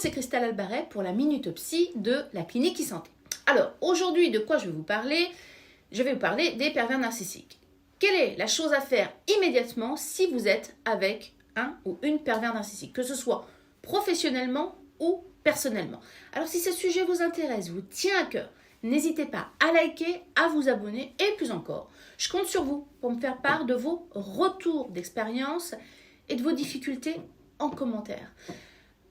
c'est Christelle Albaret pour la Minute Psy de la Clinique e-Santé. Alors, aujourd'hui, de quoi je vais vous parler? Je vais vous parler des pervers narcissiques. Quelle est la chose à faire immédiatement si vous êtes avec un ou une pervers narcissique, que ce soit professionnellement ou personnellement? Alors, si ce sujet vous intéresse, vous tient à cœur, n'hésitez pas à liker, à vous abonner et plus encore. Je compte sur vous pour me faire part de vos retours d'expérience et de vos difficultés en commentaire.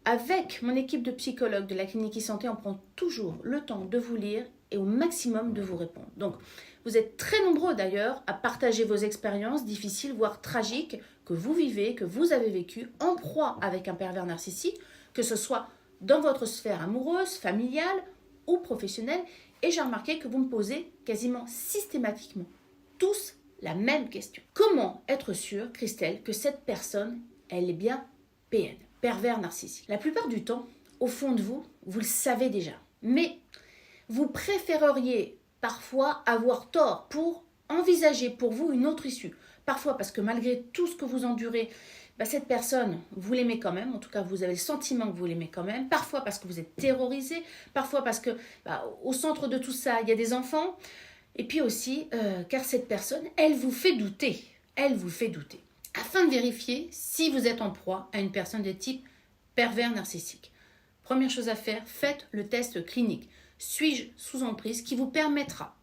Avec mon équipe de psychologues de la Clinique e-Santé, on prend toujours le temps de vous lire et au maximum de vous répondre. Donc, vous êtes très nombreux d'ailleurs à partager vos expériences difficiles, voire tragiques, que vous vivez, que vous avez vécues en proie avec un pervers narcissique, que ce soit dans votre sphère amoureuse, familiale ou professionnelle. Et j'ai remarqué que vous me posez quasiment systématiquement tous la même question. Comment être sûr, Christelle, que cette personne, elle est bien PN, pervers narcissique? La plupart du temps, au fond de vous, vous le savez déjà. Mais vous préféreriez parfois avoir tort pour envisager pour vous une autre issue. Parfois parce que malgré tout ce que vous endurez, cette personne, vous l'aimez quand même. En tout cas, vous avez le sentiment que vous l'aimez quand même. Parfois parce que vous êtes terrorisé. Parfois parce que au centre de tout ça, il y a des enfants. Et puis aussi, car cette personne, elle vous fait douter. Elle vous fait douter. Afin de vérifier si vous êtes en proie à une personne de type pervers narcissique. Première chose à faire, faites le test clinique. Suis-je sous emprise, qui vous permettra,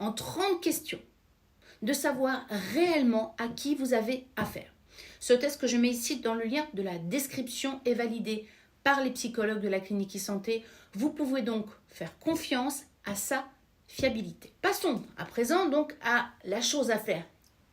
en 30 questions, de savoir réellement à qui vous avez affaire. Ce test que je mets ici dans le lien de la description est validé par les psychologues de la Clinique e-Santé. Vous pouvez donc faire confiance à sa fiabilité. Passons à présent donc à la chose à faire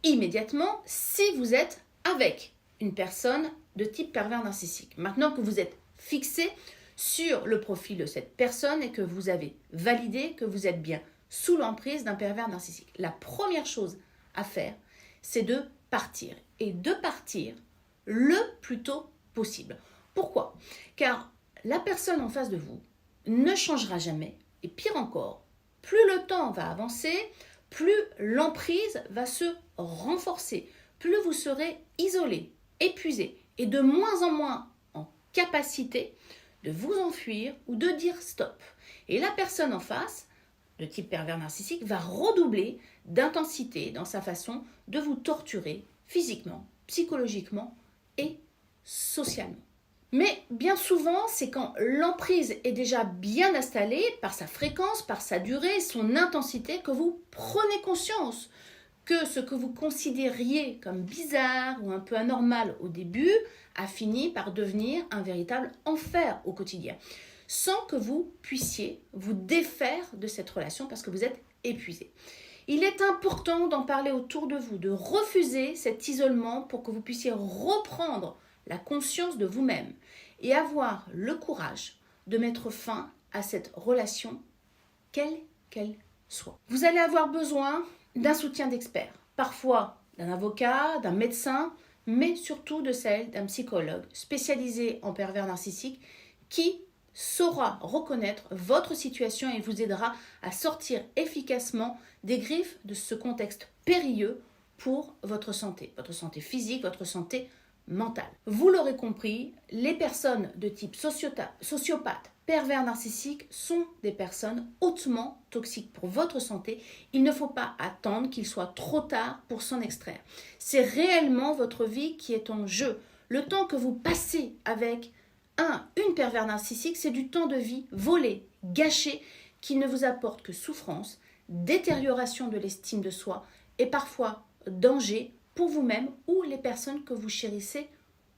immédiatement si vous êtes avec une personne de type pervers narcissique. Maintenant que vous êtes fixé sur le profil de cette personne et que vous avez validé que vous êtes bien sous l'emprise d'un pervers narcissique, la première chose à faire, c'est de partir. Et de partir le plus tôt possible. Pourquoi? Car la personne en face de vous ne changera jamais. Et pire encore, plus le temps va avancer, plus l'emprise va se renforcer, plus vous serez isolé, épuisé et de moins en moins en capacité de vous enfuir ou de dire stop. Et la personne en face, de type pervers narcissique, va redoubler d'intensité dans sa façon de vous torturer physiquement, psychologiquement et socialement. Mais bien souvent, c'est quand l'emprise est déjà bien installée par sa fréquence, par sa durée, son intensité, que vous prenez conscience que ce que vous considériez comme bizarre ou un peu anormal au début a fini par devenir un véritable enfer au quotidien, sans que vous puissiez vous défaire de cette relation parce que vous êtes épuisé. Il est important d'en parler autour de vous, de refuser cet isolement pour que vous puissiez reprendre la conscience de vous-même et avoir le courage de mettre fin à cette relation, quelle qu'elle soit. Vous allez avoir besoin d'un soutien d'experts, parfois d'un avocat, d'un médecin, mais surtout de celle d'un psychologue spécialisé en pervers narcissique qui saura reconnaître votre situation et vous aidera à sortir efficacement des griffes de ce contexte périlleux pour votre santé physique, votre santé mentale. Vous l'aurez compris, les personnes de type sociopathe, pervers narcissique sont des personnes hautement toxiques pour votre santé. Il ne faut pas attendre qu'il soit trop tard pour s'en extraire. C'est réellement votre vie qui est en jeu. Le temps que vous passez avec une pervers narcissique, c'est du temps de vie volé, gâché, qui ne vous apporte que souffrance, détérioration de l'estime de soi et parfois danger pour vous-même ou les personnes que vous chérissez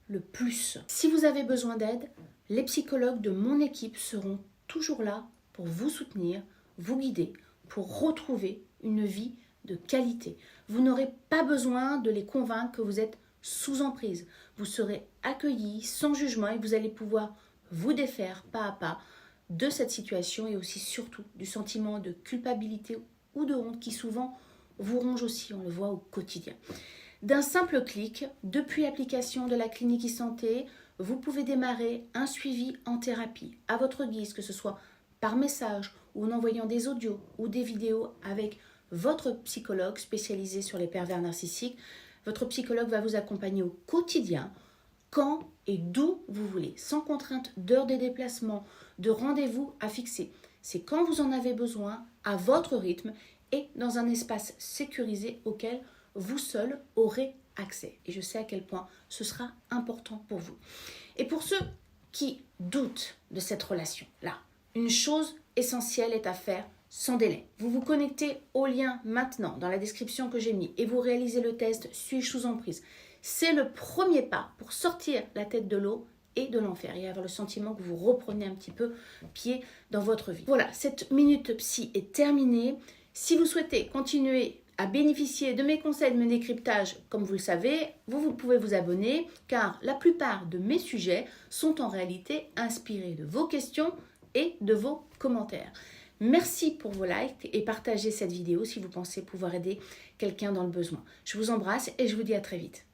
le plus. Si vous avez besoin d'aide, les psychologues de mon équipe seront toujours là pour vous soutenir, vous guider, pour retrouver une vie de qualité. Vous n'aurez pas besoin de les convaincre que vous êtes sous emprise. Vous serez accueillis sans jugement et vous allez pouvoir vous défaire pas à pas de cette situation et aussi surtout du sentiment de culpabilité ou de honte qui souvent vous ronge aussi, on le voit au quotidien. D'un simple clic, depuis l'application de la Clinique e-Santé, vous pouvez démarrer un suivi en thérapie à votre guise, que ce soit par message ou en envoyant des audios ou des vidéos avec votre psychologue spécialisé sur les pervers narcissiques. Votre psychologue va vous accompagner au quotidien quand et d'où vous voulez, sans contrainte d'heure de déplacement, de rendez-vous à fixer. C'est quand vous en avez besoin, à votre rythme et dans un espace sécurisé auquel vous seul aurez accès. Et je sais à quel point ce sera important pour vous. Et pour ceux qui doutent de cette relation-là, une chose essentielle est à faire sans délai. Vous vous connectez au lien maintenant dans la description que j'ai mis et vous réalisez le test Suis-je sous emprise. C'est le premier pas pour sortir la tête de l'eau et de l'enfer et avoir le sentiment que vous reprenez un petit peu pied dans votre vie. Voilà, cette minute psy est terminée. Si vous souhaitez continuer à bénéficier de mes conseils, de mes décryptages, comme vous le savez, vous pouvez vous abonner car la plupart de mes sujets sont en réalité inspirés de vos questions et de vos commentaires. Merci pour vos likes et partagez cette vidéo si vous pensez pouvoir aider quelqu'un dans le besoin. Je vous embrasse et je vous dis à très vite.